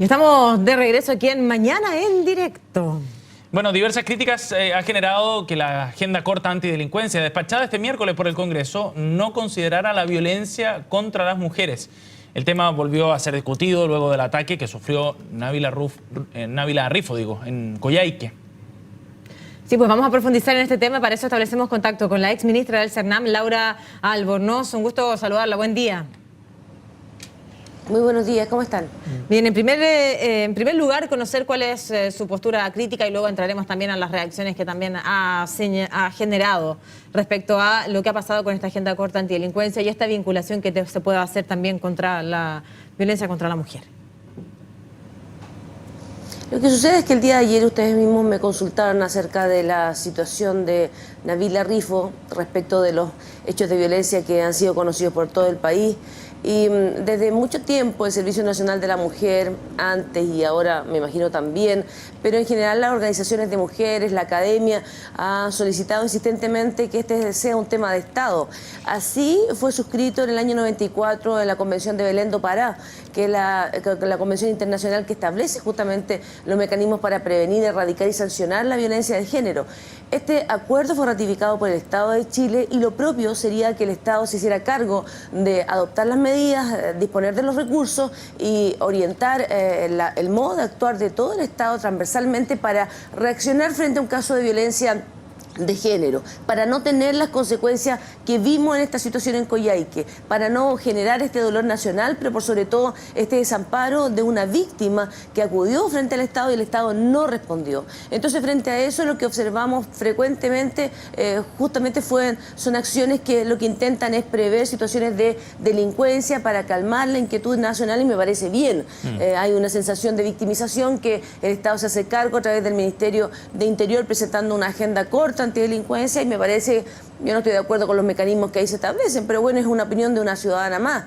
Y estamos de regreso aquí en Mañana en Directo. Bueno, diversas críticas ha generado que la agenda corta antidelincuencia despachada este miércoles por el Congreso no considerara la violencia contra las mujeres. El tema volvió a ser discutido luego del ataque que sufrió Nabila Rifo en Coyhaique. Sí, pues vamos a profundizar en este tema. Para eso establecemos contacto con la ex ministra del CERNAM, Laura Albornoz. Un gusto saludarla. Buen día. Muy buenos días, ¿cómo están? Bien, en primer lugar, conocer cuál es su postura crítica y luego entraremos también a las reacciones que también ha generado respecto a lo que ha pasado con esta agenda corta antidelincuencia y esta vinculación que se puede hacer también contra la violencia contra la mujer. Lo que sucede es que el día de ayer ustedes mismos me consultaron acerca de la situación de Nabila Rifo respecto de los hechos de violencia que han sido conocidos por todo el país. Y desde mucho tiempo el Servicio Nacional de la Mujer, antes y ahora me imagino también, pero en general las organizaciones de mujeres, la academia, ha solicitado insistentemente que este sea un tema de Estado. Así fue suscrito en el año 94 en la Convención de Belém do Pará, que es la convención internacional que establece justamente los mecanismos para prevenir, erradicar y sancionar la violencia de género. Este acuerdo fue ratificado por el Estado de Chile y lo propio sería que el Estado se hiciera cargo de adoptar las medidas, disponer de los recursos y orientar el modo de actuar de todo el Estado transversalmente para reaccionar frente a un caso de violencia de género, para no tener las consecuencias que vimos en esta situación en Coyhaique, para no generar este dolor nacional, pero por sobre todo este desamparo de una víctima que acudió frente al Estado y el Estado no respondió. Entonces, frente a eso, lo que observamos frecuentemente justamente son acciones que lo que intentan es prever situaciones de delincuencia para calmar la inquietud nacional y me parece bien. Hay una sensación de victimización que el Estado se hace cargo a través del Ministerio de Interior presentando una agenda corta antidelincuencia y me parece, yo no estoy de acuerdo con los mecanismos que ahí se establecen, pero bueno, es una opinión de una ciudadana más.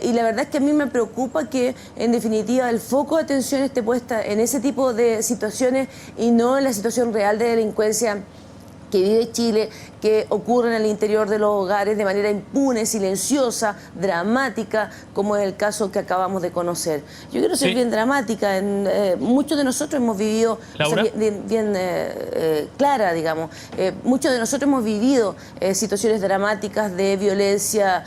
Y la verdad es que a mí me preocupa que en definitiva el foco de atención esté puesta en ese tipo de situaciones y no en la situación real de delincuencia que vive Chile, que ocurre en el interior de los hogares de manera impune, silenciosa, dramática, como es el caso que acabamos de conocer. Yo quiero ser bien dramática. Muchos de nosotros hemos vivido, bien clara, digamos, muchos de nosotros hemos vivido situaciones dramáticas de violencia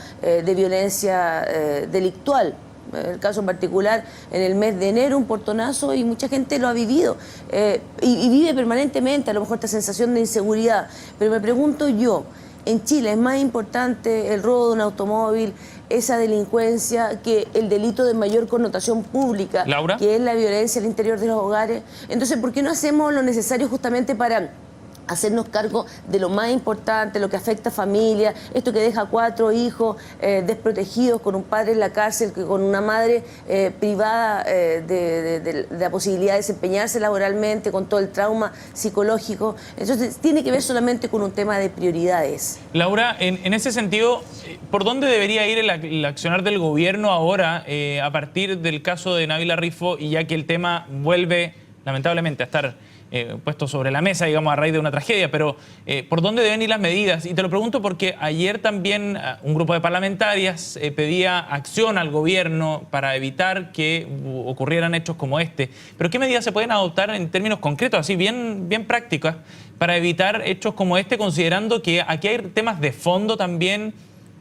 delictual. El caso en particular, en el mes de enero, un portonazo y mucha gente lo ha vivido y vive permanentemente, a lo mejor esta sensación de inseguridad. Pero me pregunto yo, en Chile es más importante el robo de un automóvil, esa delincuencia, que el delito de mayor connotación pública, ¿Laura? Que es la violencia al interior de los hogares. Entonces, ¿por qué no hacemos lo necesario justamente para hacernos cargo de lo más importante, lo que afecta a familias, esto que deja 4 hijos desprotegidos, con un padre en la cárcel, con una madre privada de la posibilidad de desempeñarse laboralmente, con todo el trauma psicológico? Entonces, tiene que ver solamente con un tema de prioridades. Laura, en ese sentido, ¿por dónde debería ir el accionar del gobierno ahora a partir del caso de Nabila Rifo y ya que el tema vuelve lamentablemente a estar puesto sobre la mesa, digamos, a raíz de una tragedia, pero ¿por dónde deben ir las medidas? Y te lo pregunto porque ayer también un grupo de parlamentarias pedía acción al gobierno para evitar que ocurrieran hechos como este. Pero ¿qué medidas se pueden adoptar en términos concretos, así bien prácticas, para evitar hechos como este, considerando que aquí hay temas de fondo también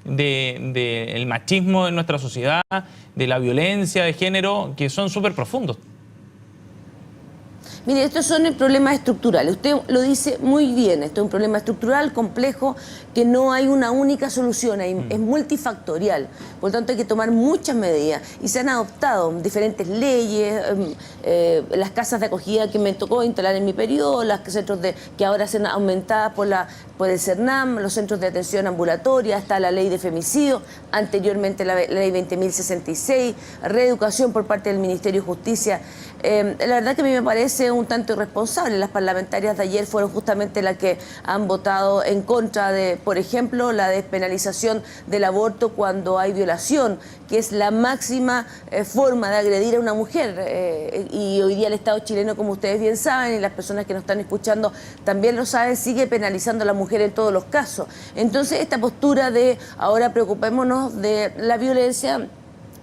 del machismo en nuestra sociedad, de la violencia de género, que son súper profundos? Mire, estos son problemas estructurales. Usted lo dice muy bien. Esto es un problema estructural, complejo, que no hay una única solución. Es multifactorial. Por lo tanto, hay que tomar muchas medidas. Y se han adoptado diferentes leyes, las casas de acogida que me tocó instalar en mi periodo, las centros que ahora se han aumentado por el CERNAM, los centros de atención ambulatoria, está la ley de femicidio, anteriormente la ley 20.066, reeducación por parte del Ministerio de Justicia. La verdad que a mí me parece un tanto irresponsable. Las parlamentarias de ayer fueron justamente las que han votado en contra de, por ejemplo, la despenalización del aborto cuando hay violación, que es la máxima forma de agredir a una mujer. Y hoy día el Estado chileno, como ustedes bien saben, y las personas que nos están escuchando también lo saben, sigue penalizando a la mujer en todos los casos. Entonces, esta postura de ahora preocupémonos de la violencia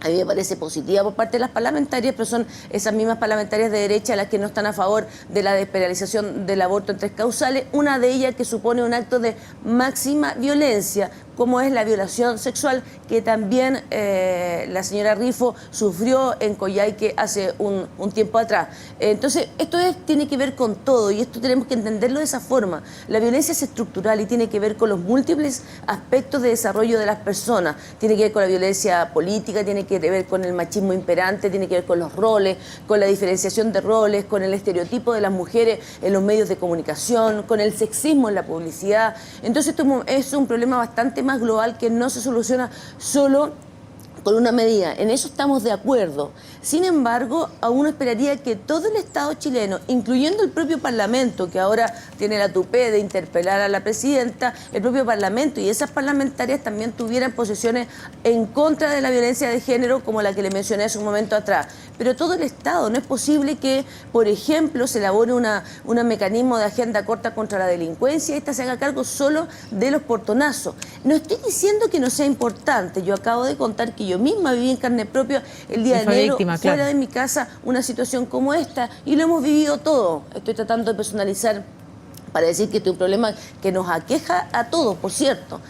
a mí me parece positiva por parte de las parlamentarias, pero son esas mismas parlamentarias de derecha las que no están a favor de la despenalización del aborto en 3 causales, una de ellas que supone un acto de máxima violencia, como es la violación sexual, que también la señora Rifo sufrió en Coyhaique hace un tiempo atrás. Entonces, tiene que ver con todo, y esto tenemos que entenderlo de esa forma. La violencia es estructural y tiene que ver con los múltiples aspectos de desarrollo de las personas. Tiene que ver con la violencia política, tiene que ver con el machismo imperante, tiene que ver con los roles, con la diferenciación de roles, con el estereotipo de las mujeres en los medios de comunicación, con el sexismo en la publicidad. Entonces, esto es un problema bastante más global que no se soluciona solo con una medida. En eso estamos de acuerdo. Sin embargo, aún esperaría que todo el Estado chileno, incluyendo el propio Parlamento, que ahora tiene la tupé de interpelar a la presidenta, el propio Parlamento y esas parlamentarias también tuvieran posiciones en contra de la violencia de género, como la que le mencioné hace un momento atrás. Pero todo el Estado, no es posible que, por ejemplo, se elabore un mecanismo de agenda corta contra la delincuencia y esta se haga cargo solo de los portonazos. No estoy diciendo que no sea importante. Yo acabo de contar que yo misma viví en carne propia el día de enero, fuera de mi casa, una situación como esta, y lo hemos vivido todo. Estoy tratando de personalizar para decir que este es un problema que nos aqueja a todos, por cierto.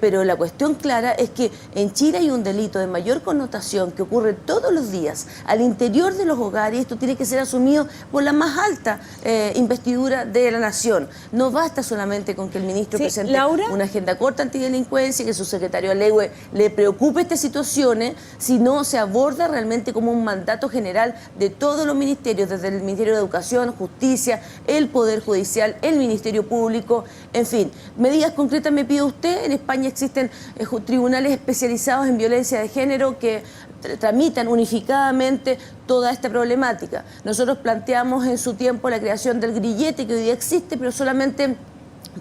Pero la cuestión clara es que en Chile hay un delito de mayor connotación que ocurre todos los días al interior de los hogares, y esto tiene que ser asumido por la más alta investidura de la nación. No basta solamente con que el ministro presente una agenda corta antidelincuencia, que su secretario Alegüe le preocupe estas situaciones, sino se aborda realmente como un mandato general de todos los ministerios, desde el Ministerio de Educación, Justicia, el Poder Judicial, el Ministerio Público, en fin. Medidas concretas me pide usted. En España existen tribunales especializados en violencia de género que tramitan unificadamente toda esta problemática. Nosotros planteamos en su tiempo la creación del grillete que hoy día existe, pero solamente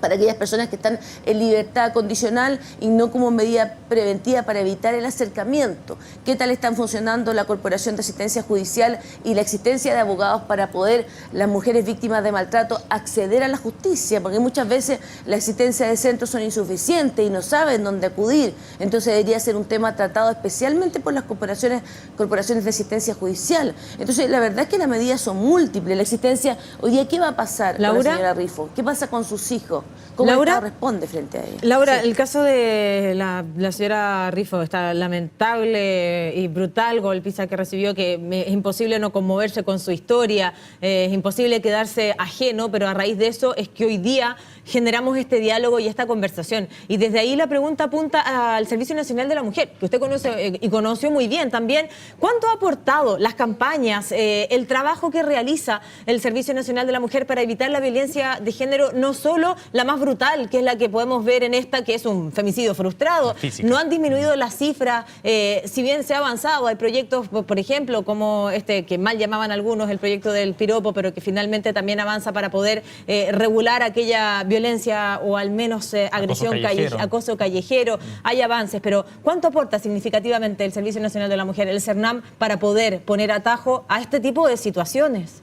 para aquellas personas que están en libertad condicional y no como medida preventiva para evitar el acercamiento. ¿Qué tal están funcionando la Corporación de Asistencia Judicial y la existencia de abogados para poder las mujeres víctimas de maltrato acceder a la justicia? Porque muchas veces la existencia de centros son insuficientes y no saben dónde acudir. Entonces debería ser un tema tratado especialmente por las corporaciones de asistencia judicial. Entonces la verdad es que las medidas son múltiples. La existencia, hoy día, ¿qué va a pasar con la señora Rifo? ¿Qué pasa con sus hijos? ¿Cómo el Estado responde frente a ella? Laura, el caso de la señora Rifo, esta lamentable y brutal golpiza que recibió, que es imposible no conmoverse con su historia, es imposible quedarse ajeno, pero a raíz de eso es que hoy día generamos este diálogo y esta conversación. Y desde ahí la pregunta apunta al Servicio Nacional de la Mujer, que usted conoce y conoció muy bien también. ¿Cuánto ha aportado las campañas, el trabajo que realiza el Servicio Nacional de la Mujer para evitar la violencia de género, no solo la más brutal, que es la que podemos ver en esta, que es un femicidio frustrado? No han disminuido las cifras, si bien se ha avanzado. Hay proyectos, por ejemplo, como este que mal llamaban algunos el proyecto del piropo, pero que finalmente también avanza para poder regular aquella violencia o al menos agresión, acoso callejero. Hay avances, pero ¿cuánto aporta significativamente el Servicio Nacional de la Mujer, el CERNAM, para poder poner atajo a este tipo de situaciones?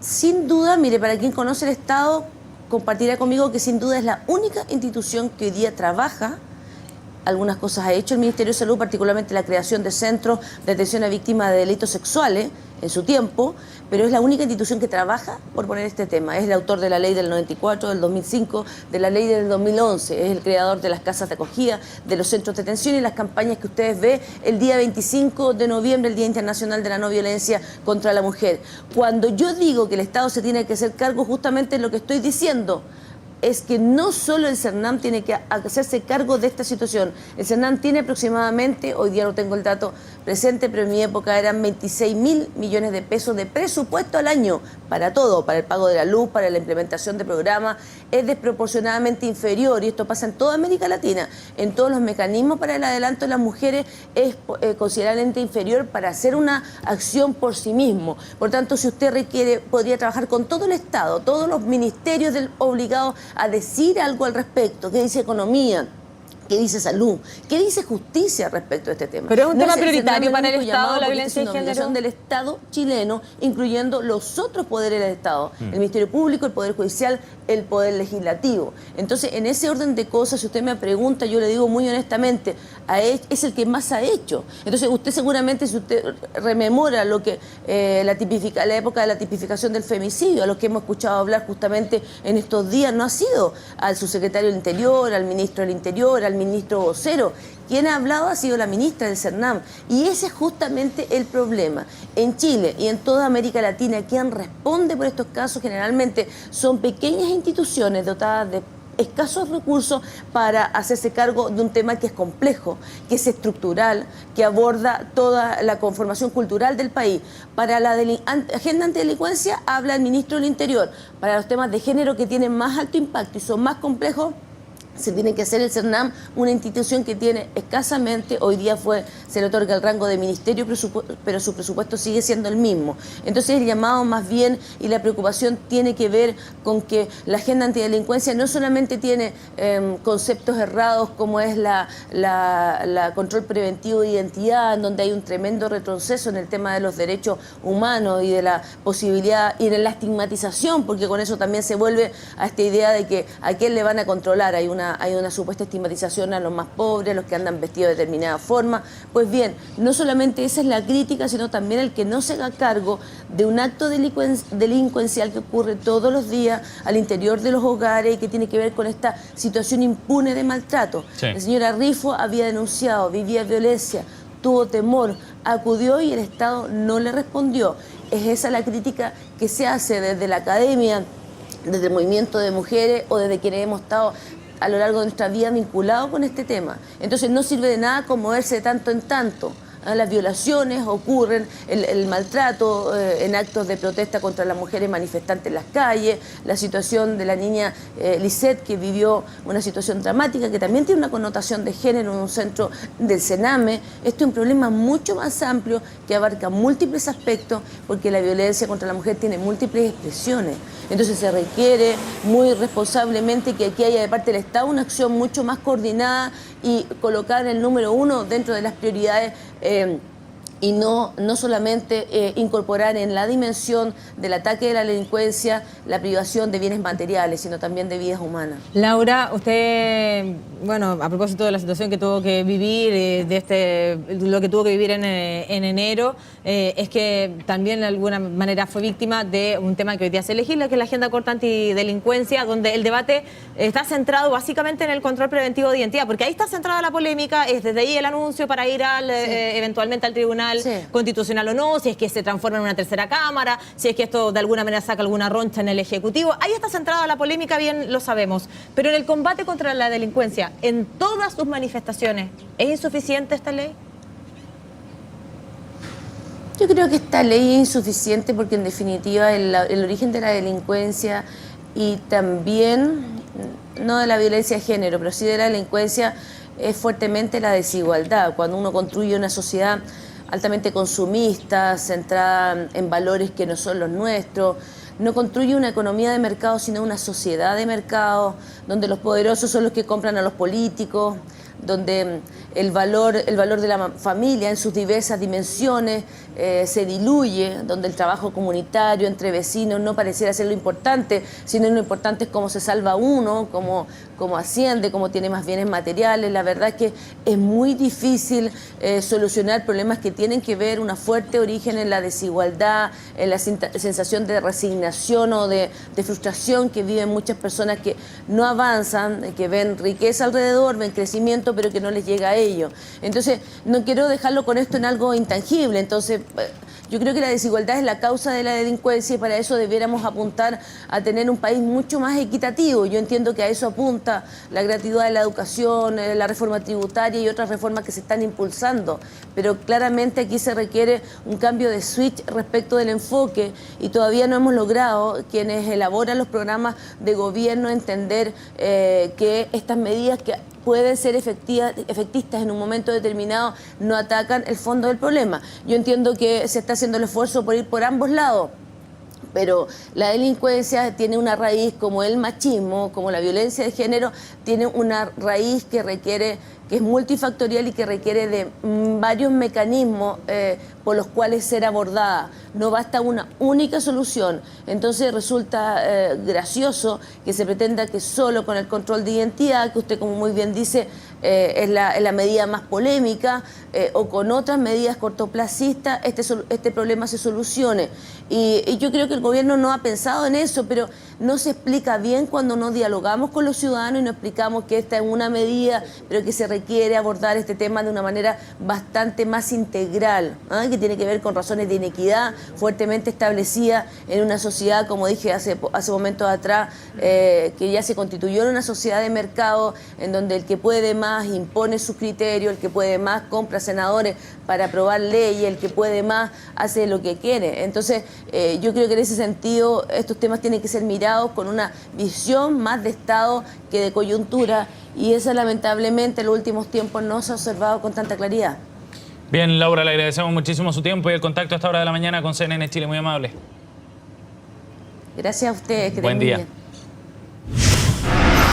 Sin duda, mire, para quien conoce el Estado, compartirá conmigo que sin duda es la única institución que hoy día trabaja. Algunas cosas ha hecho el Ministerio de Salud, particularmente la creación de centros de atención a víctimas de delitos sexuales en su tiempo, pero es la única institución que trabaja por poner este tema. Es el autor de la ley del 94, del 2005, de la ley del 2011. Es el creador de las casas de acogida, de los centros de detención y las campañas que ustedes ven el día 25 de noviembre, el Día Internacional de la No Violencia contra la Mujer. Cuando yo digo que el Estado se tiene que hacer cargo, justamente es lo que estoy diciendo. Es que no solo el CERNAM tiene que hacerse cargo de esta situación. El CERNAM tiene aproximadamente, hoy día no tengo el dato presente, pero en mi época eran 26.000 millones de pesos de presupuesto al año para todo, para el pago de la luz, para la implementación de programas. Es desproporcionadamente inferior, y esto pasa en toda América Latina. En todos los mecanismos para el adelanto de las mujeres es considerablemente inferior para hacer una acción por sí mismo. Por tanto, si usted requiere, podría trabajar con todo el Estado, todos los ministerios obligados a decir algo al respecto. ¿Qué dice Economía? ¿Qué dice salud? ¿Qué dice justicia respecto a este tema? Pero es un tema el prioritario Cernam para el único Estado, llamado la porque violencia es una de género. obligación del Estado chileno, incluyendo los otros poderes del Estado, el Ministerio Público, el Poder Judicial, el Poder Legislativo. Entonces, en ese orden de cosas, si usted me pregunta, yo le digo muy honestamente, es el que más ha hecho. Entonces, usted seguramente, si usted rememora lo que la época de la tipificación del femicidio, a lo que hemos escuchado hablar justamente en estos días, no ha sido al subsecretario del Interior, al ministro del Interior, al ministro vocero. Quien ha hablado ha sido la ministra del Cernam. Y ese es justamente el problema. En Chile y en toda América Latina, quien responde por estos casos generalmente son pequeñas instituciones dotadas de escasos recursos para hacerse cargo de un tema que es complejo, que es estructural, que aborda toda la conformación cultural del país. Para la agenda antidelincuencia habla el ministro del Interior. Para los temas de género que tienen más alto impacto y son más complejos, se tiene que hacer el Cernam, una institución que tiene escasamente, hoy día se le otorga el rango de ministerio, pero su presupuesto sigue siendo el mismo. Entonces el llamado más bien y la preocupación tiene que ver con que la agenda antidelincuencia no solamente tiene conceptos errados como es la control preventivo de identidad, en donde hay un tremendo retroceso en el tema de los derechos humanos y de la posibilidad y de la estigmatización, porque con eso también se vuelve a esta idea de que a quién le van a controlar. Hay una supuesta estigmatización a los más pobres, a los que andan vestidos de determinada forma. Pues bien, no solamente esa es la crítica, sino también el que no se haga cargo de un acto delincuencial que ocurre todos los días al interior de los hogares y que tiene que ver con esta situación impune de maltrato. Sí. La señora Rifo había denunciado, vivía violencia, tuvo temor, acudió y el Estado no le respondió. Es esa la crítica que se hace desde la academia, desde el movimiento de mujeres o desde quienes hemos estado a lo largo de nuestra vida vinculado con este tema. Entonces no sirve de nada conmoverse de tanto en tanto. Las violaciones ocurren, el maltrato en actos de protesta contra las mujeres manifestantes en las calles, la situación de la niña Lisette, que vivió una situación dramática que también tiene una connotación de género en un centro del Sename. Esto es un problema mucho más amplio que abarca múltiples aspectos, porque la violencia contra la mujer tiene múltiples expresiones. Entonces se requiere muy responsablemente que aquí haya de parte del Estado una acción mucho más coordinada y colocar el número uno dentro de las prioridades y no solamente incorporar en la dimensión del ataque de la delincuencia la privación de bienes materiales, sino también de vidas humanas. Laura, usted, bueno, a propósito de la situación que tuvo que vivir, lo que tuvo que vivir en enero, es que también de alguna manera fue víctima de un tema que hoy día se legisla, que es la agenda corta antidelincuencia, donde el debate está centrado básicamente en el control preventivo de identidad, porque ahí está centrada la polémica, es desde ahí el anuncio para ir eventualmente al tribunal constitucional o no, si es que se transforma en una tercera cámara, si es que esto de alguna manera saca alguna roncha en el Ejecutivo. Ahí está centrada la polémica, bien lo sabemos. Pero en el combate contra la delincuencia, en todas sus manifestaciones, ¿es insuficiente esta ley? Yo creo que esta ley es insuficiente porque en definitiva el origen de la delincuencia y también, no de la violencia de género, pero sí de la delincuencia, es fuertemente la desigualdad. Cuando uno construye una sociedad altamente consumista, centrada en valores que no son los nuestros, no construye una economía de mercado, sino una sociedad de mercado, donde los poderosos son los que compran a los políticos, donde el valor de la familia en sus diversas dimensiones se diluye, donde el trabajo comunitario entre vecinos no pareciera ser lo importante, sino lo importante es cómo se salva uno, cómo asciende, cómo tiene más bienes materiales. La verdad es que es muy difícil solucionar problemas que tienen que ver una fuerte origen en la desigualdad, en la sensación de resignación o de frustración que viven muchas personas que no avanzan, que ven riqueza alrededor, ven crecimiento, pero que no les llega a ello. Entonces, no quiero dejarlo con esto en algo intangible. Entonces, yo creo que la desigualdad es la causa de la delincuencia y para eso debiéramos apuntar a tener un país mucho más equitativo. Yo entiendo que a eso apunta la gratuidad de la educación, la reforma tributaria y otras reformas que se están impulsando, pero claramente aquí se requiere un cambio de switch respecto del enfoque y todavía no hemos logrado, quienes elaboran los programas de gobierno, entender que estas medidas que pueden ser efectistas en un momento determinado no atacan el fondo del problema. Yo entiendo que se está haciendo el esfuerzo por ir por ambos lados, Pero la delincuencia tiene una raíz como el machismo, como la violencia de género, tiene una raíz que requiere, que es multifactorial y que requiere de varios mecanismos por los cuales ser abordada. No basta una única solución. Entonces resulta gracioso que se pretenda que solo con el control de identidad, que usted como muy bien dice, es la medida más polémica, o con otras medidas cortoplacistas, este problema se solucione. Y yo creo que el gobierno no ha pensado en eso, pero no se explica bien cuando no dialogamos con los ciudadanos y no explicamos que esta es una medida, pero que se requiere abordar este tema de una manera bastante más integral, ¿eh? Que tiene que ver con razones de inequidad fuertemente establecidas en una sociedad, como dije hace momentos atrás, que ya se constituyó en una sociedad de mercado en donde el que puede más impone sus criterios, el que puede más compra senadores para aprobar leyes, el que puede más hace lo que quiere. Entonces, yo creo que en ese sentido estos temas tienen que ser mirados con una visión más de Estado que de coyuntura, y esa lamentablemente en los últimos tiempos no se ha observado con tanta claridad. Bien, Laura, le agradecemos muchísimo su tiempo y el contacto a esta hora de la mañana con CNN Chile, muy amable. Gracias a ustedes, que Buen tengan día. bien.